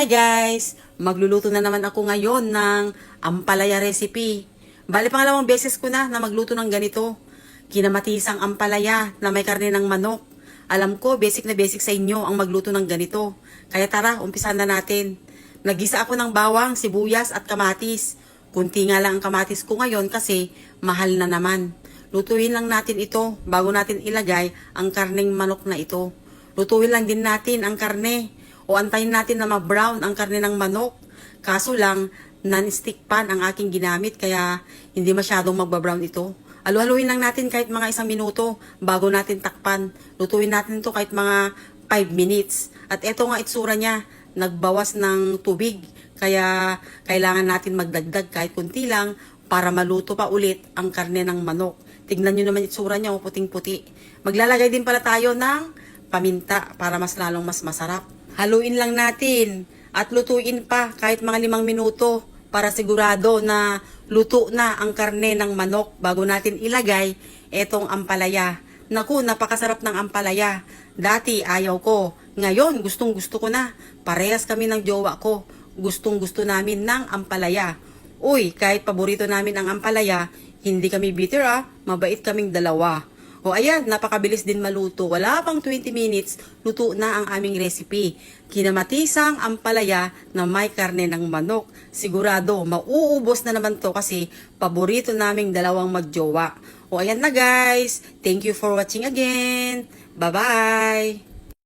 Hi guys! Magluluto na naman ako ngayon ng ampalaya recipe. Bali pangalawang beses ko na magluto ng ganito. Kinamatisang ampalaya na may karne ng manok. Alam ko, basic na basic sa inyo ang magluto ng ganito. Kaya tara, umpisan na natin. Nagisa ako ng bawang, sibuyas at kamatis. Kunti nga lang ang kamatis ko ngayon kasi mahal na naman. Lutuin lang natin ito bago natin ilagay ang karneng manok na ito. Lutuin lang din natin ang karne. O antayin natin na ma-brown ang karne ng manok. Kaso lang, non-stick pan ang aking ginamit kaya hindi masyadong magba-brown ito. Halu-haluin lang natin kahit mga 1 minuto bago natin takpan. Lutuin natin ito kahit mga 5 minutes. At eto nga itsura niya, nagbawas ng tubig. Kaya kailangan natin magdagdag kahit kunti lang para maluto pa ulit ang karne ng manok. Tignan nyo naman itsura niya, puting-puti. Maglalagay din pala tayo ng paminta para mas lalong mas masarap. Haluin lang natin at lutuin pa kahit mga 5 minuto para sigurado na luto na ang karne ng manok bago natin ilagay etong ampalaya. Naku, napakasarap ng ampalaya. Dati ayaw ko. Ngayon, gustong gusto ko na. Parehas kami ng jowa ko. Gustong gusto namin ng ampalaya. Uy, kahit paborito namin ang ampalaya, hindi kami bitter mabait kaming dalawa. O ayan, napakabilis din maluto. Wala pang 20 minutes, luto na ang aming recipe. Kinamatisang ampalaya na may karne ng manok. Sigurado, mauubos na naman to kasi paborito naming dalawang magjowa. O ayan na guys, thank you for watching again. Bye-bye!